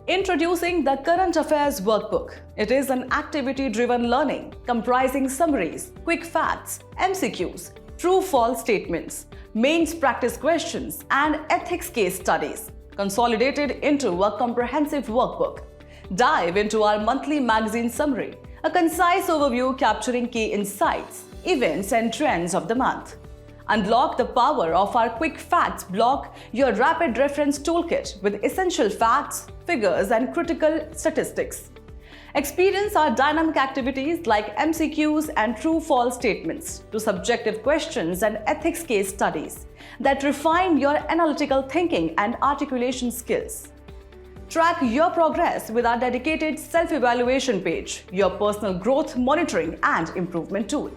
Introducing the Current Affairs Workbook. It is an activity-driven learning comprising summaries, quick facts, MCQs, true-false statements, mains practice questions, and ethics case studies, consolidated into a comprehensive workbook. Dive into our monthly magazine summary, a concise overview capturing key insights, events, and trends of the month. Unlock the power of our Quick Facts block, your rapid reference toolkit with essential facts, figures, and critical statistics. Experience our dynamic activities like MCQs and true-false statements to subjective questions and ethics case studies that refine your analytical thinking and articulation skills. Track your progress with our dedicated self-evaluation page, your personal growth monitoring and improvement tool.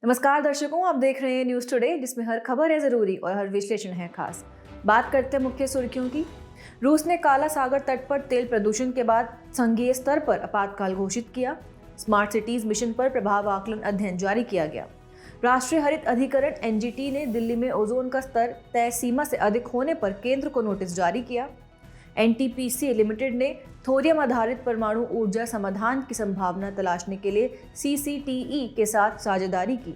नमस्कार दर्शकों, आप देख रहे हैं news today, जिसमें हर खबर है ज़रूरी और हर विश्लेषण है खास। बात करते हैं मुख्य सुर्खियों की। रूस ने काला सागर तट पर तेल प्रदूषण के बाद संघीय स्तर पर आपातकाल घोषित किया। स्मार्ट सिटीज मिशन पर प्रभाव आकलन अध्ययन जारी किया गया। राष्ट्रीय हरित अधिकरण (एनजीटी) ने दिल्ली में ओजोन का स्तर तय सीमा से अधिक होने पर केंद्र को नोटिस जारी किया। एनटीपीसी लिमिटेड ने थोरियम आधारित परमाणु ऊर्जा समाधान की संभावना तलाशने के लिए सीसीटीई के साथ साझेदारी की।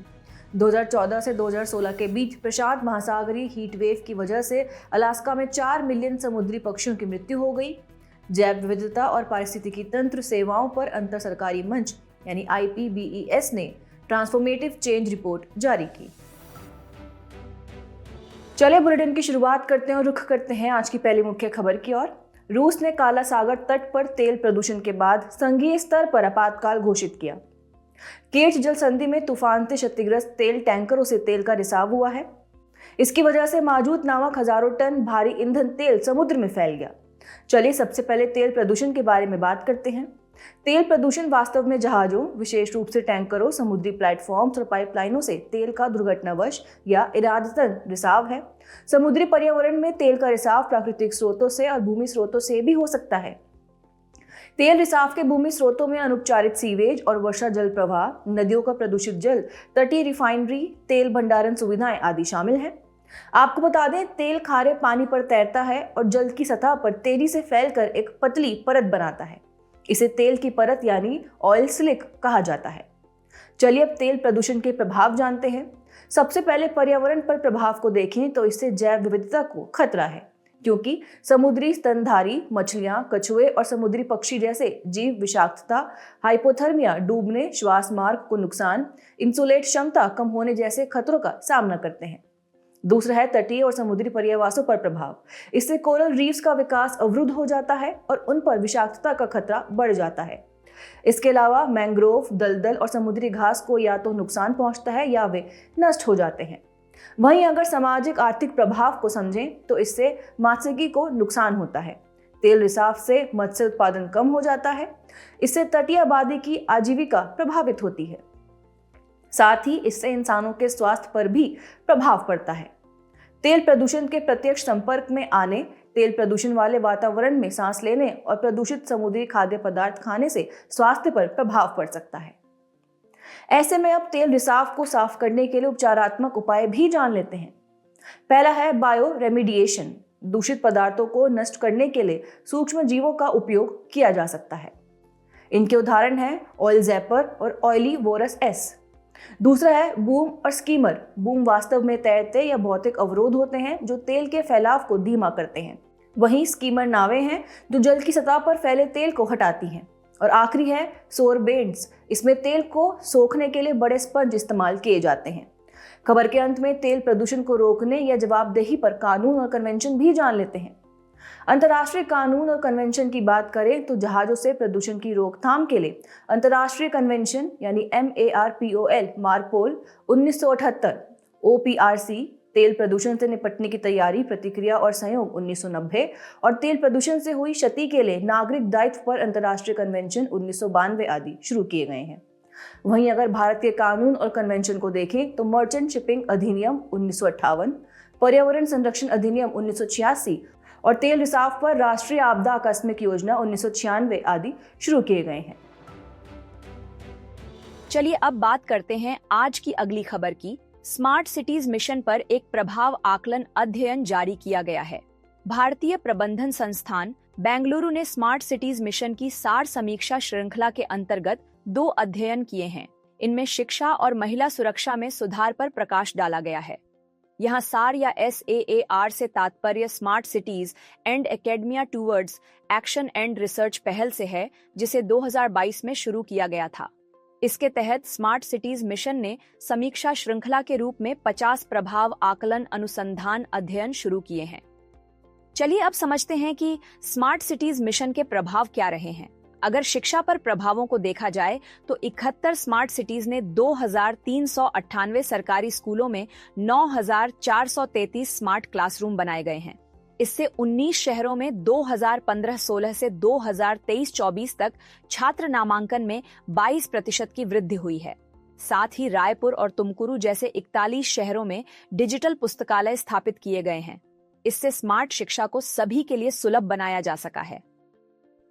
2014 से 2016 के बीच प्रशांत महासागरीय हीट वेव की वजह से अलास्का में 4 मिलियन समुद्री पक्षियों की मृत्यु हो गई। जैव विविधता और पारिस्थितिकी तंत्र सेवाओं पर अंतर सरकारी मंच यानी IPBES ने ट्रांसफॉर्मेटिव चेंज रिपोर्ट जारी की। चलिए बुलेटिन की शुरुआत करते हैं और रुख करते हैं आज की पहली मुख्य खबर की ओर। रूस ने काला सागर तट पर तेल प्रदूषण के बाद संघीय स्तर पर आपातकाल घोषित किया। केर्च जल संधि में तूफान से क्षतिग्रस्त तेल टैंकरों से तेल का रिसाव हुआ है। इसकी वजह से मौजूद नामक हजारों टन भारी ईंधन तेल समुद्र में फैल गया। चलिए सबसे पहले तेल प्रदूषण के बारे में बात करते हैं। तेल प्रदूषण वास्तव में जहाजों, विशेष रूप से टैंकरों, समुद्री प्लेटफॉर्म्स और पाइपलाइनों से तेल का दुर्घटनावश या इरादतन रिसाव है। समुद्री पर्यावरण में तेल का रिसाव प्राकृतिक स्रोतों से और भूमि स्रोतों से भी हो सकता है। तेल रिसाव के भूमि स्रोतों में अनुपचारित सीवेज और वर्षा जल प्रवाह, नदियों का प्रदूषित जल, तटीय रिफाइनरी, तेल भंडारण सुविधाएं आदि शामिल हैं। आपको बता दें, तेल खारे पानी पर तैरता है और जल की सतह पर तेजी से फैलकर एक पतली परत बनाता है। इसे तेल की परत यानी ऑयल स्लिक कहा जाता है। चलिए अब तेल प्रदूषण के प्रभाव जानते हैं। सबसे पहले पर्यावरण पर प्रभाव को देखें तो इससे जैव विविधता को खतरा है, क्योंकि समुद्री स्तनधारी मछलियां, कछुए और समुद्री पक्षी जैसे जीव विषाक्तता, हाइपोथर्मिया, डूबने, श्वास मार्ग को नुकसान, इंसुलेट क्षमता कम होने जैसे खतरों का सामना करते हैं। दूसरा है तटीय और समुद्री पर्यावासों पर प्रभाव। इससे कोरल रीफ्स का विकास अवरुद्ध हो जाता है और उन पर विषाक्तता का खतरा बढ़ जाता है। इसके अलावा मैंग्रोव, दलदल और समुद्री घास को या तो नुकसान पहुंचता है या वे नष्ट हो जाते हैं। वहीं अगर सामाजिक आर्थिक प्रभाव को समझें तो इससे मात्स्यिकी को नुकसान होता है। तेल रिसाव से मत्स्य उत्पादन कम हो जाता है। इससे तटीय आबादी की आजीविका प्रभावित होती है। साथ ही इससे इंसानों के स्वास्थ्य पर भी प्रभाव पड़ता है। तेल प्रदूषण के प्रत्यक्ष संपर्क में आने, तेल प्रदूषण वाले वातावरण में सांस लेने और प्रदूषित समुद्री खाद्य पदार्थ खाने से स्वास्थ्य पर प्रभाव पड़ सकता है। ऐसे में अब तेल रिसाव को साफ करने के लिए उपचारात्मक उपाय भी जान लेते हैं। पहला है बायो रेमिडिएशन। दूषित पदार्थों को नष्ट करने के लिए सूक्ष्म जीवों का उपयोग किया जा सकता है। इनके उदाहरण हैं ऑयल ज़ैपर और ऑयली वोरस एस। दूसरा है बूम और स्कीमर। बूम वास्तव में तैरते या भौतिक अवरोध होते हैं जो तेल के फैलाव को धीमा करते हैं। वहीं स्कीमर नावें हैं जो जल की सतह पर फैले तेल को हटाती हैं। और आखिरी है सोरबेंट्स। इसमें तेल को सोखने के लिए बड़े स्पंज इस्तेमाल किए जाते हैं। खबर के अंत में तेल प्रदूषण को रोकने या जवाबदेही पर कानून और कन्वेंशन भी जान लेते हैं। अंतर्राष्ट्रीय कानून और कन्वेंशन की बात करें तो जहाजों से प्रदूषण की रोकथाम के लिए अंतर्राष्ट्रीय कन्वेंशन यानी MARPOL मार्पोल 1978, OPRC तेल प्रदूषण से निपटने की तैयारी, प्रतिक्रिया और सहयोग 1990 और तेल प्रदूषण से हुई क्षति के लिए नागरिक दायित्व पर अंतर्राष्ट्रीय कन्वेंशन 1992 आदि शुरू किए गए हैं। वहीं अगर भारत के कानून और कन्वेंशन को देखें तो मर्चेंट शिपिंग अधिनियम 1958, पर्यावरण संरक्षण अधिनियम 1986 और तेल रिसाव पर राष्ट्रीय आपदा आकस्मिक योजना 1996 आदि शुरू किए गए हैं। चलिए अब बात करते हैं आज की अगली खबर की। स्मार्ट सिटीज मिशन पर एक प्रभाव आकलन अध्ययन जारी किया गया है। भारतीय प्रबंधन संस्थान बेंगलुरु ने स्मार्ट सिटीज मिशन की सार समीक्षा श्रृंखला के अंतर्गत 2 अध्ययन किए हैं। इनमें शिक्षा और महिला सुरक्षा में सुधार पर प्रकाश डाला गया है। यहाँ सार या SAAR से तात्पर्य smart cities and academia towards action and research पहल से है, जिसे 2022 में शुरू किया गया था। इसके तहत स्मार्ट सिटीज मिशन ने समीक्षा श्रृंखला के रूप में 50 प्रभाव आकलन अनुसंधान अध्ययन शुरू किए हैं। चलिए अब समझते हैं कि स्मार्ट सिटीज मिशन के प्रभाव क्या रहे हैं। अगर शिक्षा पर प्रभावों को देखा जाए तो 71 स्मार्ट सिटीज ने 2398 सरकारी स्कूलों में 9433 स्मार्ट क्लासरूम बनाए गए हैं। इससे 19 शहरों में 2015-16 से 2023-24 तक छात्र नामांकन में 22% की वृद्धि हुई है। साथ ही रायपुर और तुमकुरू जैसे 41 शहरों में डिजिटल पुस्तकालय स्थापित किए गए हैं। इससे स्मार्ट शिक्षा को सभी के लिए सुलभ बनाया जा सका है।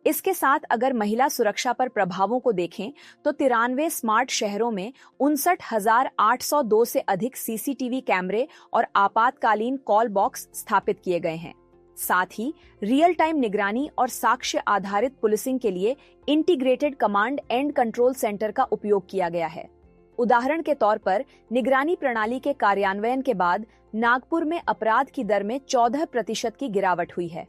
इसके साथ अगर महिला सुरक्षा पर प्रभावों को देखें तो 93 स्मार्ट शहरों में 59,802 से अधिक CCTV कैमरे और आपातकालीन कॉल बॉक्स स्थापित किए गए हैं। साथ ही रियल टाइम निगरानी और साक्ष्य आधारित पुलिसिंग के लिए integrated command and control centre का उपयोग किया गया है। उदाहरण के तौर पर निगरानी प्रणाली के कार्यान्वयन के बाद नागपुर में अपराध की दर में 14% की गिरावट हुई है।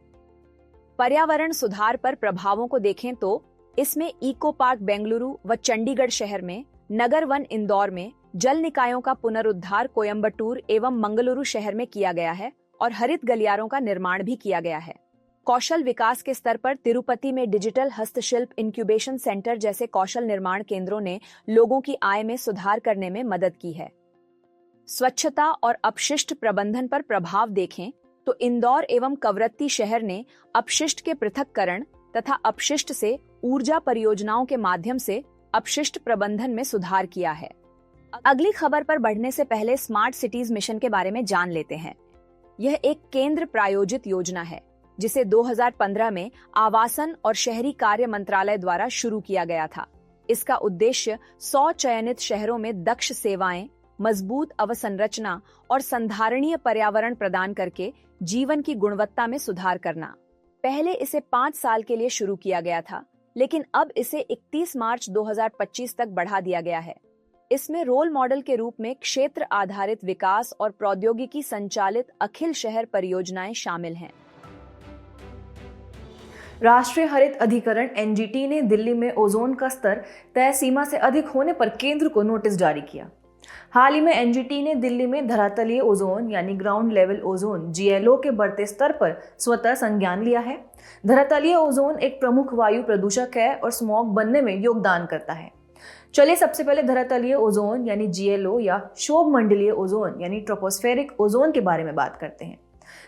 पर्यावरण सुधार पर प्रभावों को देखें तो इसमें इको पार्क बेंगलुरु व चंडीगढ़ शहर में, नगर वन इंदौर में, जल निकायों का पुनरुद्धार कोयम्बटूर एवं मंगलुरु शहर में किया गया है और हरित गलियारों का निर्माण भी किया गया है। कौशल विकास के स्तर पर तिरुपति में डिजिटल हस्तशिल्प इंक्यूबेशन सेंटर जैसे कौशल निर्माण केंद्रों ने लोगों की आय में सुधार करने में मदद की है। स्वच्छता और अपशिष्ट प्रबंधन पर प्रभाव देखें तो इंदौर एवं कवरत्ती शहर ने अपशिष्ट के पृथक्करण तथा अपशिष्ट से ऊर्जा परियोजनाओं के माध्यम से अपशिष्ट प्रबंधन में सुधार किया है। अगली खबर पर बढ़ने से पहले स्मार्ट सिटीज मिशन के बारे में जान लेते हैं। यह एक केंद्र प्रायोजित योजना है जिसे 2015 में आवासन और शहरी कार्य मंत्रालय द्वारा शुरू किया गया था। इसका उद्देश्य 100 चयनित शहरों में दक्ष सेवाएं, मजबूत अवसंरचना और संधारणीय पर्यावरण प्रदान करके जीवन की गुणवत्ता में सुधार करना। पहले इसे 5 साल के लिए शुरू किया गया था, लेकिन अब इसे 31 मार्च 2025 तक बढ़ा दिया गया है। इसमें रोल मॉडल के रूप में क्षेत्र आधारित विकास और प्रौद्योगिकी संचालित अखिल शहर परियोजनाएं शामिल हैं। राष्ट्रीय हरित अधिकरण NGT ने दिल्ली में ओजोन का स्तर तय सीमा से अधिक होने पर केंद्र को नोटिस जारी किया। हाल ही में NGT ने दिल्ली में धरातलीय ओजोन यानी ग्राउंड लेवल ओजोन GLO के बढ़ते स्तर पर स्वतः संज्ञान लिया है। धरातलीय ओजोन एक प्रमुख वायु प्रदूषक है और स्मॉग बनने में योगदान करता है। चलिए सबसे पहले धरातलीय ओजोन यानी GLO या शोभमंडलीय ओजोन यानी ट्रोपोस्फेरिक ओजोन के बारे में बात करते हैं।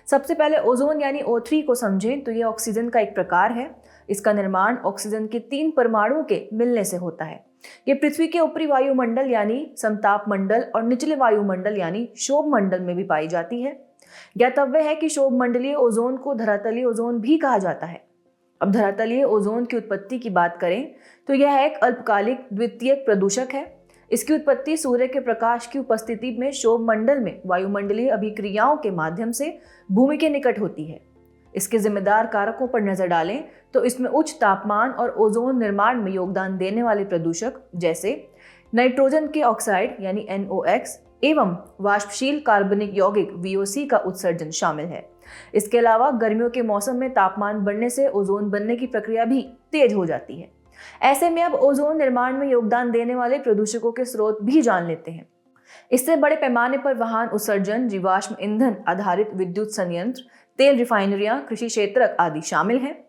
सबसे पहले ओजोन यानी O3 को समझें तो यह ऑक्सीजन का एक प्रकार है। इसका निर्माण ऑक्सीजन के 3 परमाणुओं के मिलने से होता है। ये पृथ्वी के ऊपरी वायुमंडल यानी समताप मंडल और निचले वायुमंडल यानी शोभमंडल में भी पाई जाती है। ज्ञातव्य है कि शोभमंडलीय ओजोन को धरातलीय ओजोन भी कहा जाता है। अब धरातलीय ओजोन की उत्पत्ति की बात करें तो यह एक अल्पकालिक द्वितीयक प्रदूषक है। इसकी उत्पत्ति सूर्य के प्रकाश की उपस्थिति में शोभमंडल में वायुमंडलीय अभिक्रियाओं के माध्यम से भूमि के निकट होती है। इसके जिम्मेदार कारकों पर नजर डालें तो इसमें उच्च तापमान और ओजोन निर्माण में योगदान देने वाले प्रदूषक जैसे नाइट्रोजन के ऑक्साइड यानी NOx एवं वाष्पशील कार्बनिक यौगिक VOC का उत्सर्जन शामिल है। इसके अलावा गर्मियों के मौसम में तापमान बढ़ने से ओजोन बनने की प्रक्रिया भी तेज हो जाती है। ऐसे में अब ओजोन निर्माण में योगदान देने वाले प्रदूषकों के स्रोत भी जान लेते हैं। इससे बड़े पैमाने पर वाहन उत्सर्जन, जीवाश्म ईंधन आधारित विद्युत संयंत्र, तेल रिफाइनरियां, कृषि क्षेत्र आदि शामिल हैं।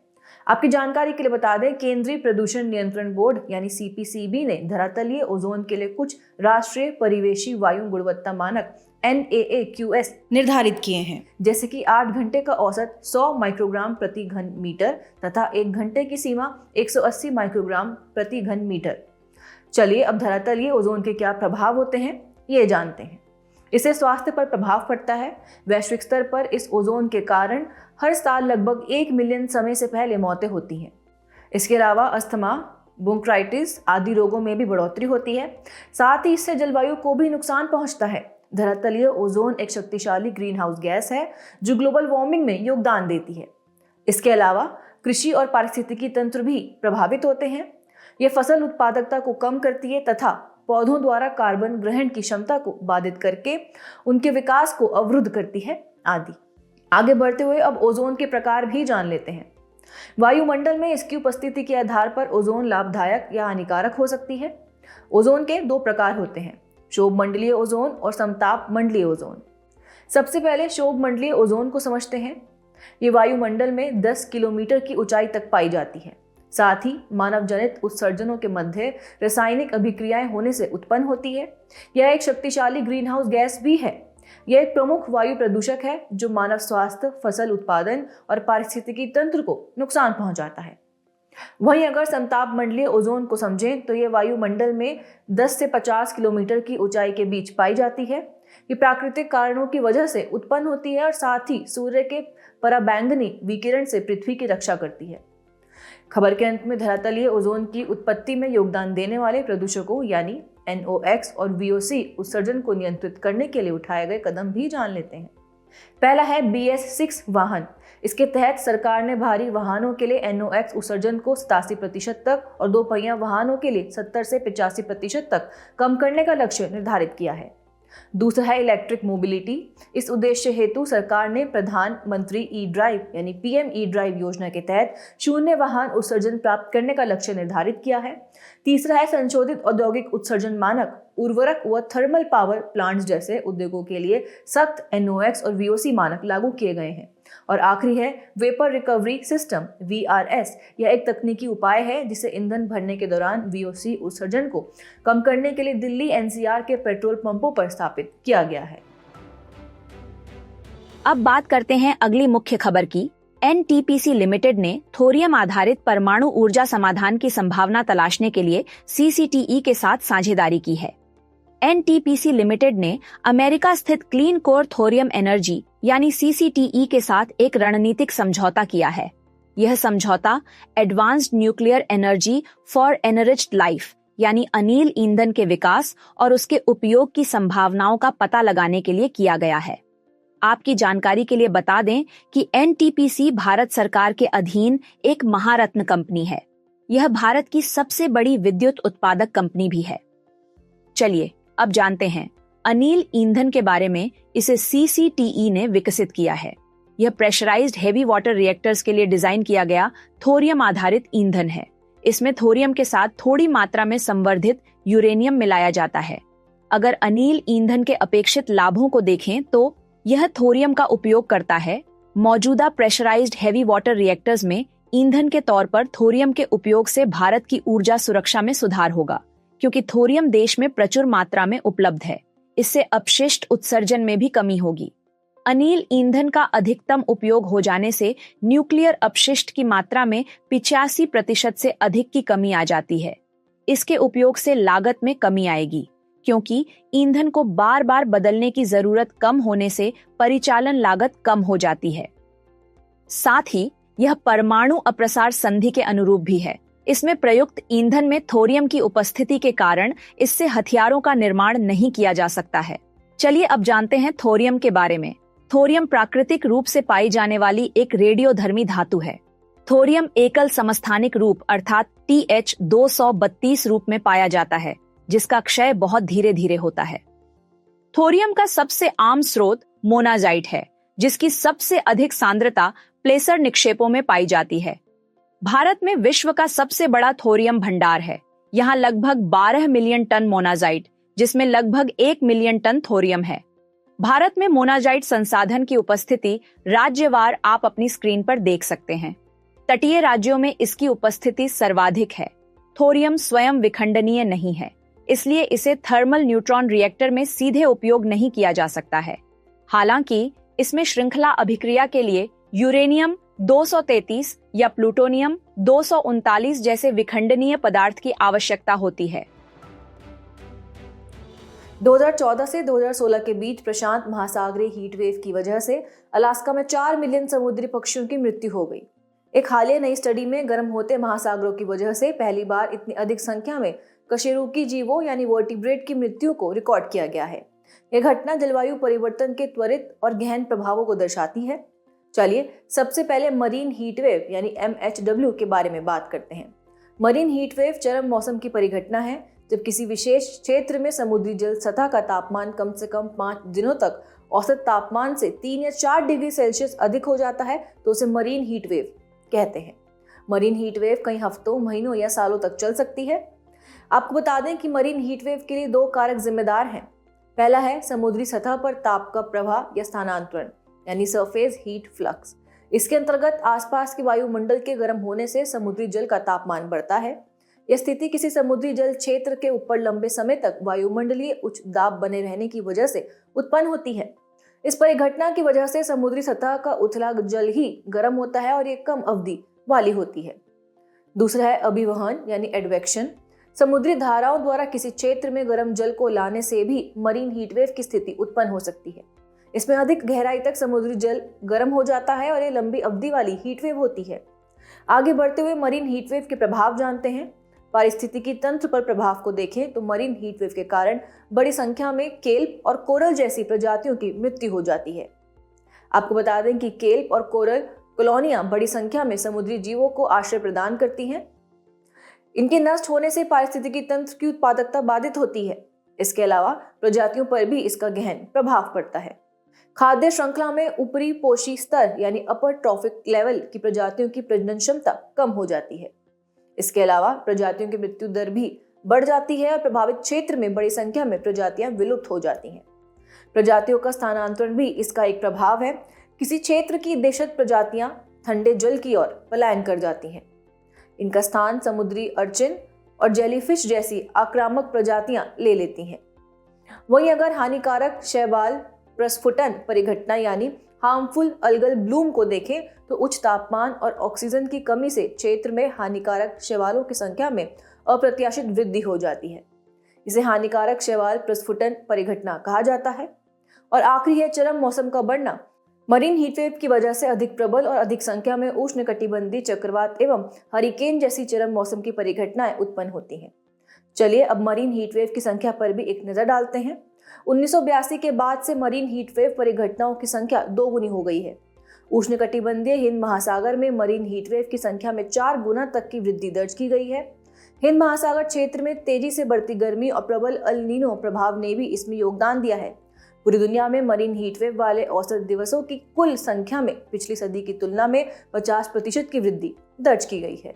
आपकी जानकारी के लिए बता दें, केंद्रीय प्रदूषण नियंत्रण बोर्ड यानी CPCB ने धरातलीय ओजोन के लिए कुछ राष्ट्रीय परिवेशी वायु गुणवत्ता मानक NAAQS निर्धारित किए हैं, जैसे कि 8 घंटे का औसत 100 माइक्रोग्राम प्रति घन मीटर तथा 1 घंटे की सीमा 180 माइक्रोग्राम प्रति घन मीटर। चलिए अब धरातलीय ओजोन के क्या प्रभाव होते हैं ये जानते हैं। इससे स्वास्थ्य पर प्रभाव पड़ता है। वैश्विक स्तर पर इस ओजोन के कारण हर साल लगभग 1 मिलियन समय से पहले मौतें होती हैं। इसके अलावा अस्थमा, ब्रोंकाइटिस आदि रोगों में भी बढ़ोतरी होती है। साथ ही इससे जलवायु को भी नुकसान पहुंचता है। धरातलीय ओजोन एक शक्तिशाली ग्रीन हाउस गैस है जो ग्लोबल वार्मिंग में योगदान देती है। इसके अलावा कृषि और पारिस्थितिकी तंत्र भी प्रभावित होते हैं। यह फसल उत्पादकता को कम करती है तथा पौधों द्वारा कार्बन ग्रहण की क्षमता को बाधित करके उनके विकास को अवरुद्ध करती है आदि। आगे बढ़ते हुए अब ओजोन के प्रकार भी जान लेते हैं। वायुमंडल में इसकी उपस्थिति के आधार पर ओजोन लाभदायक या हानिकारक हो सकती है। ओजोन के दो प्रकार होते हैं, शोभमंडलीय ओजोन और समताप मंडलीय ओजोन। सबसे पहले शोभमंडलीय ओजोन को समझते हैं। ये वायुमंडल में 10 किलोमीटर की ऊंचाई तक पाई जाती है। साथ ही मानव जनित उत्सर्जनों के मध्य रासायनिक अभिक्रियाएं होने से उत्पन्न होती है। यह एक शक्तिशाली ग्रीन हाउस गैस भी है। यह एक प्रमुख वायु प्रदूषक है जो मानव स्वास्थ्य, फसल उत्पादन और पारिस्थितिकी तंत्र को नुकसान पहुंचाता है। वहीं अगर समताप मंडलीय ओजोन को समझें तो यह वायुमंडल में 10 से 50 किलोमीटर की ऊंचाई के बीच पाई जाती है। ये प्राकृतिक कारणों की वजह से उत्पन्न होती है और साथ ही सूर्य के पराबैंगनी विकिरण से पृथ्वी की रक्षा करती है। खबर के अंत में धरातलीय ओजोन की उत्पत्ति में योगदान देने वाले प्रदूषकों यानी NOx और VOC उत्सर्जन को नियंत्रित करने के लिए उठाए गए कदम भी जान लेते हैं। पहला है BS6 वाहन। इसके तहत सरकार ने भारी वाहनों के लिए NOx उत्सर्जन को 87% तक और 2 पहिया वाहनों के लिए 70 से 85% तक कम करने का लक्ष्य निर्धारित किया है। दूसरा है इलेक्ट्रिक मोबिलिटी। इस उद्देश्य हेतु सरकार ने प्रधानमंत्री ई ड्राइव यानी PM ई ड्राइव योजना के तहत शून्य वाहन उत्सर्जन प्राप्त करने का लक्ष्य निर्धारित किया है। तीसरा है संशोधित औद्योगिक उत्सर्जन मानक। उर्वरक व थर्मल पावर प्लांट्स जैसे उद्योगों के लिए सख्त NOx और VOC मानक लागू किए गए हैं। और आखिरी है वेपर रिकवरी सिस्टम VRS। यह एक तकनीकी उपाय है जिसे ईंधन भरने के दौरान VOC उत्सर्जन को कम करने के लिए दिल्ली NCR के पेट्रोल पंपों पर स्थापित किया गया है। अब बात करते हैं अगली मुख्य खबर की। NTPC लिमिटेड ने थोरियम आधारित परमाणु ऊर्जा समाधान की संभावना तलाशने के लिए CCTE के साथ साझेदारी की है। NTPC लिमिटेड ने अमेरिका स्थित क्लीन कोर थोरियम एनर्जी यानी CCTE के साथ एक रणनीतिक समझौता किया है। यह समझौता advanced nuclear energy for enriched life यानी अनील ईंधन के विकास और उसके उपयोग की संभावनाओं का पता लगाने के लिए किया गया है। आपकी जानकारी के लिए बता दें कि NTPC भारत सरकार के अधीन एक महारत्न कंपनी है। यह भारत की सबसे बड़ी विद्युत उत्पादक कंपनी भी है। चलिए अब जानते हैं अनील ईंधन के बारे में। इसे CCTE ने विकसित किया है। यह प्रेशराइज्ड हेवी वाटर रिएक्टर्स के लिए डिजाइन किया गया थोरियम आधारित ईंधन है। इसमें थोरियम के साथ थोड़ी मात्रा में संवर्धित यूरेनियम मिलाया जाता है। अगर अनील ईंधन के अपेक्षित लाभों को देखें तो यह थोरियम का उपयोग करता है। मौजूदा प्रेशराइज्ड हेवी वाटर रिएक्टर्स में ईंधन के तौर पर थोरियम के उपयोग से भारत की ऊर्जा सुरक्षा में सुधार होगा, क्योंकि थोरियम देश में प्रचुर मात्रा में उपलब्ध है। इससे अपशिष्ट उत्सर्जन में भी कमी होगी। अनील ईंधन का अधिकतम उपयोग हो जाने से न्यूक्लियर अपशिष्ट की मात्रा में 85% से अधिक की कमी आ जाती है। इसके उपयोग से लागत में कमी आएगी, क्योंकि ईंधन को बार बार बदलने की जरूरत कम होने से परिचालन लागत कम हो जाती है। साथ ही यह परमाणु अप्रसार संधि के अनुरूप भी है। इसमें प्रयुक्त ईंधन में थोरियम की उपस्थिति के कारण इससे हथियारों का निर्माण नहीं किया जा सकता है। चलिए अब जानते हैं थोरियम के बारे में। थोरियम प्राकृतिक रूप से पाई जाने वाली एक रेडियोधर्मी धातु है। थोरियम एकल समस्थानिक रूप अर्थात TH232 रूप में पाया जाता है, जिसका क्षय बहुत धीरे धीरे होता है। थोरियम का सबसे आम स्रोत मोनाजाइट है, जिसकी सबसे अधिक सांद्रता प्लेसर निक्षेपों में पाई जाती है। भारत में विश्व का सबसे बड़ा थोरियम भंडार है। यहाँ लगभग 12 मिलियन टन मोनाजाइट, जिसमें लगभग 1 मिलियन टन थोरियम है। भारत में मोनाजाइट संसाधन की उपस्थिति राज्यवार आप अपनी स्क्रीन पर देख सकते हैं। तटीय राज्यों में इसकी उपस्थिति सर्वाधिक है। थोरियम स्वयं विखंडनीय नहीं है, इसलिए इसे थर्मल न्यूट्रॉन रिएक्टर में सीधे उपयोग नहीं किया जा सकता है। हालांकि इसमें श्रृंखला अभिक्रिया के लिए यूरेनियम 233 या प्लूटोनियम 239 जैसे विखंडनीय पदार्थ की आवश्यकता होती है। 2014 से 2016 के बीच प्रशांत महासागरीय हीट वेव की वजह से अलास्का में 4 मिलियन समुद्री पक्षियों की मृत्यु हो गई। एक हालिया नई स्टडी में गर्म होते महासागरों की वजह से पहली बार इतनी अधिक संख्या में कशेरुकी जीवों यानी वर्टिब्रेट की मृत्यु को रिकॉर्ड किया गया है। यह घटना जलवायु परिवर्तन के त्वरित और गहन प्रभावों को दर्शाती है। चलिए सबसे पहले मरीन हीट वेव यानी MHW के बारे में बात करते हैं। मरीन हीट वेव चरम मौसम की परिघटना है जब किसी विशेष क्षेत्र में समुद्री जल सतह का तापमान कम से कम 5 दिनों तक औसत तापमान से 3 या 4 डिग्री सेल्सियस अधिक हो जाता है तो उसे मरीन हीट वेव कहते हैं। मरीन हीट वेव कई हफ्तों, महीनों या सालों तक चल सकती है। आपको बता दें कि मरीन हीट वेव के लिए 2 कारक जिम्मेदार हैं। पहला है समुद्री सतह पर ताप का प्रवाह या स्थानांतरण यानी सरफेस हीट फ्लक्स। इसके अंतर्गत आसपास के वायुमंडल के गर्म होने से समुद्री जल का तापमान बढ़ता है। यह स्थिति किसी समुद्री जल क्षेत्र के ऊपर लंबे समय तक वायुमंडलीय उच्च दाब बने रहने की वजह से उत्पन्न होती है। इस परिघटना की वजह से समुद्री सतह का उथला जल ही गर्म होता है और ये कम अवधि वाली होती है। दूसरा है अभिवहन यानी एडवेक्शन। समुद्री धाराओं द्वारा किसी क्षेत्र में गर्म जल को लाने से भी मरीन हीटवेव की स्थिति उत्पन्न हो सकती है। इसमें अधिक गहराई तक समुद्री जल गर्म हो जाता है और ये लंबी अवधि वाली हीटवेव होती है। आगे बढ़ते हुए मरीन हीटवेव के प्रभाव जानते हैं। पारिस्थितिकी तंत्र पर प्रभाव को देखें तो मरीन हीटवेव के कारण बड़ी संख्या में केल्प और कोरल जैसी प्रजातियों की मृत्यु हो जाती है। आपको बता दें कि केल्प और कोरल कॉलोनियां बड़ी संख्या में समुद्री जीवों को आश्रय प्रदान करती हैं। इनके नष्ट होने से पारिस्थितिकी तंत्र की उत्पादकता बाधित होती है। इसके अलावा प्रजातियों पर भी इसका गहन प्रभाव पड़ता है। खाद्य श्रृंखला में ऊपरी पोषी स्तर यानी अपर ट्रॉफिक लेवल की प्रजातियों की प्रजनन क्षमता कम हो जाती है। इसके अलावा प्रजातियों की मृत्यु दर भी बढ़ जाती है और प्रभावित क्षेत्र में बड़ी संख्या में प्रजातियां विलुप्त हो जाती हैं। प्रजातियों का स्थानांतरण भी इसका एक प्रभाव है। किसी क्षेत्र की देशज प्रजातियां ठंडे जल की ओर पलायन कर जाती हैं। इनका स्थान समुद्री अर्चिन और जेलीफिश जैसी आक्रामक प्रजातियां ले लेती हैं। वहीं अगर हानिकारक शैवाल प्रस्फुटन परिघटना यानी हार्मफुल अल्गल ब्लूम को देखें तो उच्च तापमान और ऑक्सीजन की कमी से क्षेत्र में हानिकारक शैवालों की संख्या में अप्रत्याशित वृद्धि हो जाती है। इसे हानिकारक शैवाल प्रस्फुटन परिघटना कहा जाता है। और आखिरी है चरम मौसम का बढ़ना। मरीन हीटवेव की वजह से अधिक प्रबल और अधिक संख्या में उष्णकटिबंधीय चक्रवात एवं हरिकेन जैसी चरम मौसम की परिघटनाएं उत्पन्न होती हैं। चलिए अब मरीन हीटवेव की संख्या पर भी एक नजर डालते हैं। 1982 के बाद से मरीन हीटवेव परिघटनाओं की संख्या 2 गुनी हो गई है। उष्णकटिबंधीय हिंद महासागर में मरीन हीटवेव की संख्या में 4 गुना तक की वृद्धि दर्ज की गई है। हिंद महासागर क्षेत्र में तेजी से बढ़ती गर्मी और प्रबल अल नीनो प्रभाव ने भी इसमें योगदान दिया है। पूरी दुनिया में मरीन हीटवेव वाले औसत दिवसों की कुल संख्या में पिछली सदी की तुलना में 50% की वृद्धि दर्ज की गई है।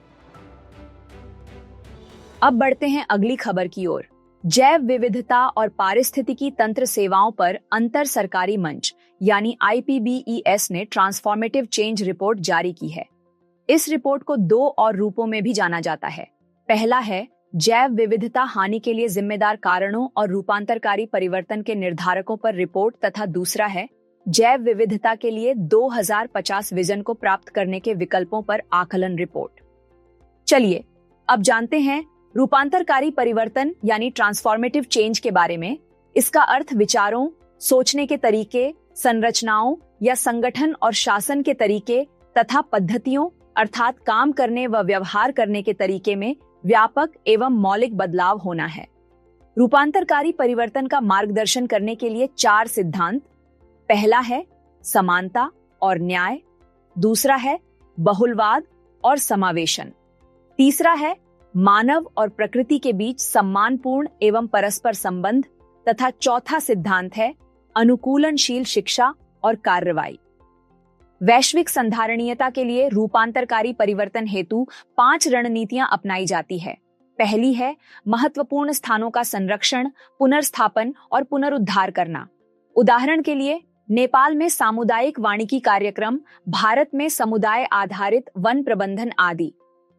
अब बढ़ते हैं अगली खबर की ओर। जैव विविधता और पारिस्थितिकी तंत्र सेवाओं पर अंतर सरकारी मंच यानी IPBES ने ट्रांसफॉर्मेटिव चेंज रिपोर्ट जारी की है। इस रिपोर्ट को 2 और रूपों में भी जाना जाता है। पहला है जैव विविधता हानि के लिए जिम्मेदार कारणों और रूपांतरकारी परिवर्तन के निर्धारकों पर रिपोर्ट तथा दूसरा है जैव विविधता के लिए 2050 विजन को प्राप्त करने के विकल्पों पर आकलन रिपोर्ट। चलिए अब जानते हैं रूपांतरकारी परिवर्तन यानी ट्रांसफॉर्मेटिव चेंज के बारे में। इसका अर्थ विचारों, सोचने के तरीके, संरचनाओं या संगठन और शासन के तरीके तथा पद्धतियों अर्थात काम करने व व्यवहार करने के तरीके में व्यापक एवं मौलिक बदलाव होना है। रूपांतरकारी परिवर्तन का मार्गदर्शन करने के लिए 4 सिद्धांत। पहला है समानता और न्याय, दूसरा है बहुलवाद और समावेशन, तीसरा है मानव और प्रकृति के बीच सम्मानपूर्ण एवं परस्पर संबंध तथा चौथा सिद्धांत है अनुकूलनशील शिक्षा और कार्रवाई। वैश्विक संधारणीयता के लिए रूपांतरकारी परिवर्तन हेतु 5 रणनीतियां अपनाई जाती है। पहली है महत्वपूर्ण स्थानों का संरक्षण, पुनर्स्थापन और पुनरुद्धार करना। उदाहरण के लिए नेपाल में सामुदायिक वानिकी कार्यक्रम, भारत में समुदाय आधारित वन प्रबंधन आदि।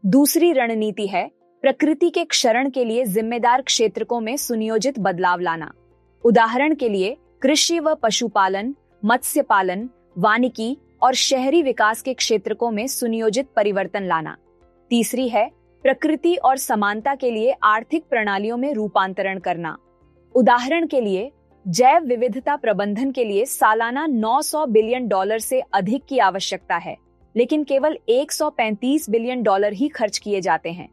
दूसरी रणनीति है प्रकृति के क्षरण के लिए जिम्मेदार क्षेत्रकों में सुनियोजित बदलाव लाना। उदाहरण के लिए कृषि व पशुपालन, मत्स्य पालन, वानिकी और शहरी विकास के क्षेत्रकों में सुनियोजित परिवर्तन लाना। तीसरी है प्रकृति और समानता के लिए आर्थिक प्रणालियों में रूपांतरण करना। उदाहरण के लिए जैव विविधता प्रबंधन के लिए सालाना $900 बिलियन से अधिक की आवश्यकता है, लेकिन केवल $135 बिलियन ही खर्च किए जाते हैं।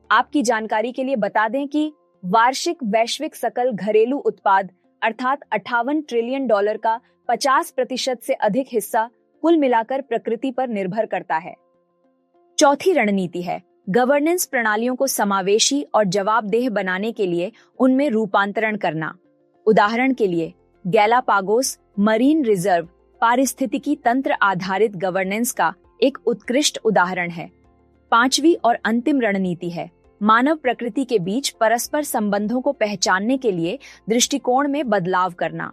आपकी जानकारी के लिए बता दें कि वार्षिक वैश्विक सकल घरेलू उत्पाद अर्थात 58 ट्रिलियन डॉलर का 50% से अधिक हिस्सा कुल मिलाकर प्रकृति पर निर्भर करता है। चौथी रणनीति है गवर्नेंस प्रणालियों को समावेशी और जवाबदेह बनाने के लिए उनमें रूपांतरण करना। उदाहरण के लिए गैलापागोस मरीन रिजर्व पारिस्थितिकी तंत्र आधारित गवर्नेंस का एक उत्कृष्ट उदाहरण है। पांचवी और अंतिम रणनीति है मानव प्रकृति के बीच परस्पर संबंधों को पहचानने के लिए दृष्टिकोण में बदलाव करना।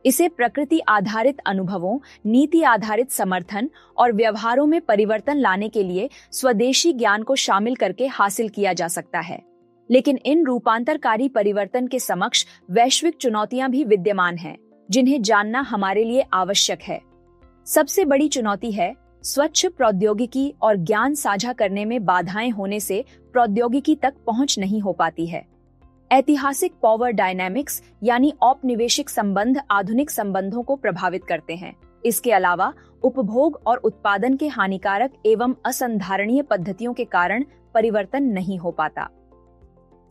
इसे प्रकृति आधारित अनुभवों, नीति आधारित समर्थन और व्यवहारों में परिवर्तन लाने के लिए स्वदेशी ज्ञान को शामिल करके हासिल किया जा सकता है। लेकिन इन रूपांतरकारी परिवर्तन के समक्ष वैश्विक चुनौतियां भी विद्यमान हैं, जिन्हें जानना हमारे लिए आवश्यक है। सबसे बड़ी चुनौती है स्वच्छ प्रौद्योगिकी और ज्ञान साझा करने में बाधाएं होने से प्रौद्योगिकी तक पहुंच नहीं हो पाती है। ऐतिहासिक पावर डायनामिक्स यानी औपनिवेशिक संबंध आधुनिक संबंधों को प्रभावित करते हैं। इसके अलावा उपभोग और उत्पादन के हानिकारक एवं असंधारणीय पद्धतियों के कारण परिवर्तन नहीं हो पाता।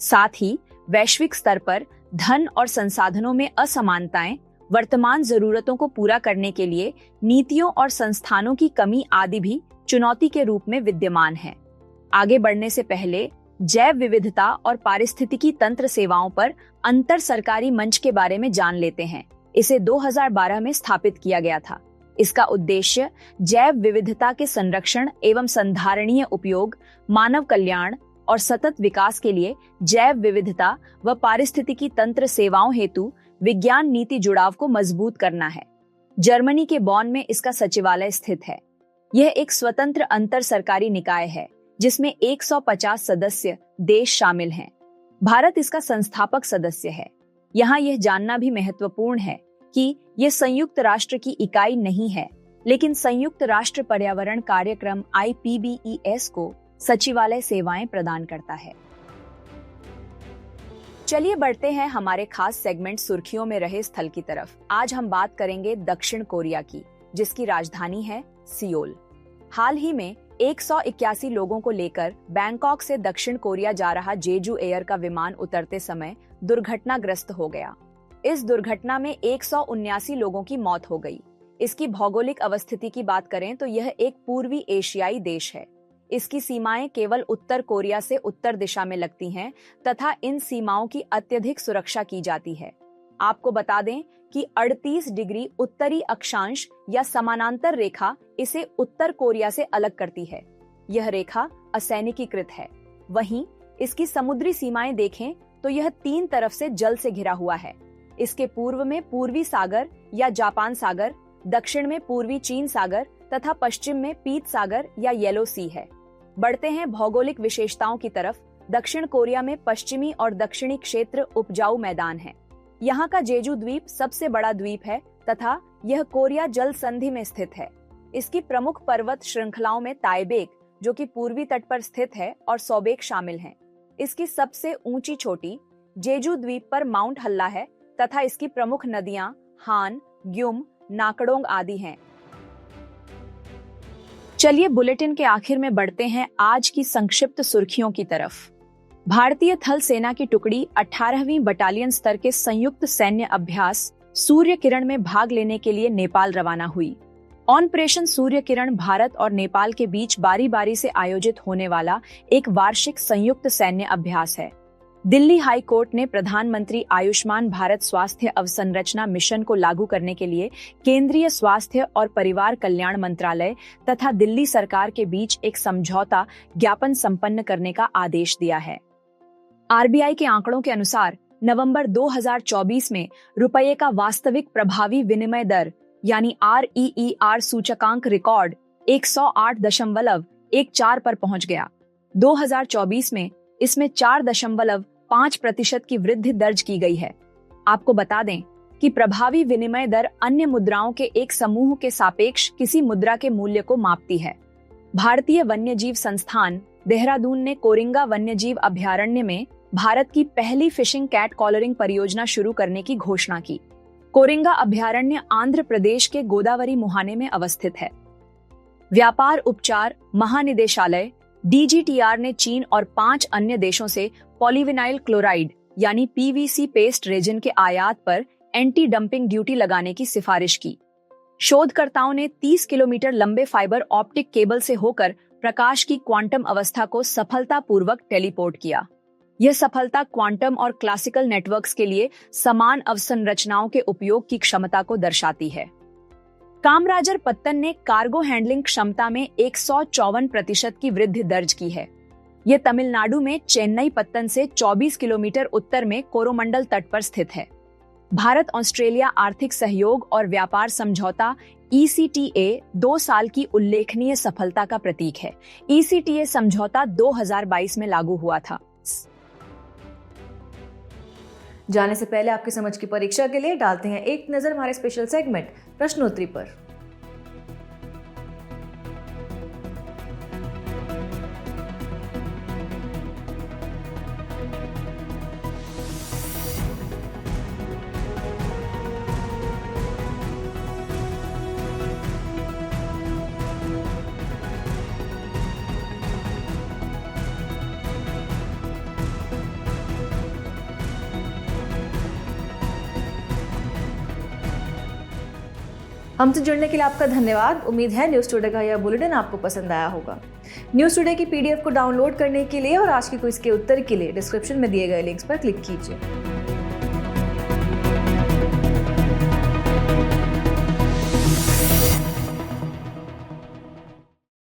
साथ ही वैश्विक स्तर पर धन और संसाधनों में असमानताएं, वर्तमान जरूरतों को पूरा करने के लिए नीतियों और संस्थानों की कमी आदि भी चुनौती के रूप में विद्यमान है। आगे बढ़ने से पहले जैव विविधता और पारिस्थितिकी तंत्र सेवाओं पर अंतर सरकारी मंच के बारे में जान लेते हैं। इसे 2012 में स्थापित किया गया था। इसका उद्देश्य जैव विविधता के संरक्षण एवं संधारणीय उपयोग, मानव कल्याण और सतत विकास के लिए जैव विविधता व पारिस्थितिकी तंत्र सेवाओं हेतु विज्ञान नीति जुड़ाव को मजबूत करना है। जर्मनी के बॉन में इसका सचिवालय स्थित है। यह एक स्वतंत्र अंतर सरकारी निकाय है जिसमें 150 सदस्य देश शामिल हैं। भारत इसका संस्थापक सदस्य है। यहाँ यह जानना भी महत्वपूर्ण है कि यह संयुक्त राष्ट्र की इकाई नहीं है, लेकिन संयुक्त राष्ट्र पर्यावरण कार्यक्रम IPBES को सचिवालय सेवाएं प्रदान करता है। चलिए बढ़ते हैं हमारे खास सेगमेंट सुर्खियों में रहे स्थल की तरफ। आज हम बात करेंगे दक्षिण कोरिया की, जिसकी राजधानी है सियोल। हाल ही में 181 लोगों को लेकर बैंकॉक से दक्षिण कोरिया जा रहा जेजू एयर का विमान उतरते समय दुर्घटनाग्रस्त हो गया। इस दुर्घटना में 179 लोगों की मौत हो गई। इसकी भौगोलिक अवस्थिति की बात करें तो यह एक पूर्वी एशियाई देश है। इसकी सीमाएं केवल उत्तर कोरिया से उत्तर दिशा में लगती हैं तथा इन सीमाओं की अत्यधिक सुरक्षा की जाती है। आपको बता दें कि 38 डिग्री उत्तरी अक्षांश या समानांतर रेखा इसे उत्तर कोरिया से अलग करती है। यह रेखा असैनिकीकृत है। वहीं इसकी समुद्री सीमाएं देखें तो यह 3 तरफ से जल से घिरा हुआ है। इसके पूर्व में पूर्वी सागर या जापान सागर, दक्षिण में पूर्वी चीन सागर तथा पश्चिम में पीत सागर या येलो सी है। बढ़ते हैं भौगोलिक विशेषताओं की तरफ। दक्षिण कोरिया में पश्चिमी और दक्षिणी क्षेत्र उपजाऊ मैदान है। यहाँ का जेजू द्वीप सबसे बड़ा द्वीप है तथा यह कोरिया जल संधि में स्थित है। इसकी प्रमुख पर्वत श्रृंखलाओं में ताइबेक, जो कि पूर्वी तट पर स्थित है, और सौबेक शामिल हैं। इसकी सबसे ऊंची चोटी जेजू द्वीप पर माउंट हल्ला है तथा इसकी प्रमुख नदियां हान, ग्युम, नाकडोंग आदि हैं। चलिए बुलेटिन के आखिर में बढ़ते हैं आज की संक्षिप्त सुर्खियों की तरफ। भारतीय थल सेना की टुकड़ी 18वीं बटालियन स्तर के संयुक्त सैन्य अभ्यास सूर्य किरण में भाग लेने के लिए नेपाल रवाना हुई। ऑपरेशन सूर्य किरण भारत और नेपाल के बीच बारी बारी से आयोजित होने वाला एक वार्षिक संयुक्त सैन्य अभ्यास है। दिल्ली हाई कोर्ट ने प्रधानमंत्री आयुष्मान भारत स्वास्थ्य अवसंरचना मिशन को लागू करने के लिए केंद्रीय स्वास्थ्य और परिवार कल्याण मंत्रालय तथा दिल्ली सरकार के बीच एक समझौता ज्ञापन संपन्न करने का आदेश दिया है। RBI के आंकड़ों के अनुसार नवंबर 2024 में रुपये का वास्तविक प्रभावी विनिमय दर यानी REER सूचकांक रिकॉर्ड 108.14 पर पहुंच गया। 2024 में इसमें 4.5% की वृद्धि दर्ज की गई है। आपको बता दें कि प्रभावी विनिमय दर अन्य मुद्राओं के एक समूह के सापेक्ष किसी मुद्रा के मूल्य को मापती है। भारतीय वन्यजीव संस्थान देहरादून ने कोरिंगा वन्यजीव अभयारण्य में भारत की पहली फिशिंग कैट कॉलरिंग परियोजना शुरू करने की घोषणा की। कोरिंगा अभयारण्य आंध्र प्रदेश के गोदावरी मुहाने में अवस्थित है। व्यापार उपचार महानिदेशालय DGTR ने चीन और 5 अन्य देशों से पॉलीविनाइल क्लोराइड यानी PVC पेस्ट रेजिन के आयात पर एंटी डंपिंग ड्यूटी लगाने की सिफारिश की। शोधकर्ताओं ने 30 किलोमीटर लंबे फाइबर ऑप्टिक केबल से होकर प्रकाश की क्वांटम अवस्था को सफलतापूर्वक टेलीपोर्ट किया। यह सफलता क्वांटम और क्लासिकल नेटवर्क्स के लिए समान अवसंरचनाओं के उपयोग की क्षमता को दर्शाती है। कामराजर पत्तन ने कार्गो हैंडलिंग क्षमता में 154% की वृद्धि दर्ज की है। यह तमिलनाडु में चेन्नई पत्तन से 24 किलोमीटर उत्तर में कोरोमंडल तट पर स्थित है। भारत ऑस्ट्रेलिया आर्थिक सहयोग और व्यापार समझौता ECTA 2 साल की उल्लेखनीय सफलता का प्रतीक है। ECTA समझौता 2022 में लागू हुआ था। जाने से पहले आपकी समझ की परीक्षा के लिए डालते हैं एक नजर हमारे स्पेशल सेगमेंट प्रश्नोत्तरी पर। हमसे जुड़ने के लिए आपका धन्यवाद। उम्मीद है न्यूज़ टुडे का यह बुलेटिन आपको पसंद आया होगा। न्यूज़ टुडे की PDF को डाउनलोड करने के लिए और आज की क्विज के उत्तर के लिए डिस्क्रिप्शन में दिए गए लिंक्स पर क्लिक कीजिए।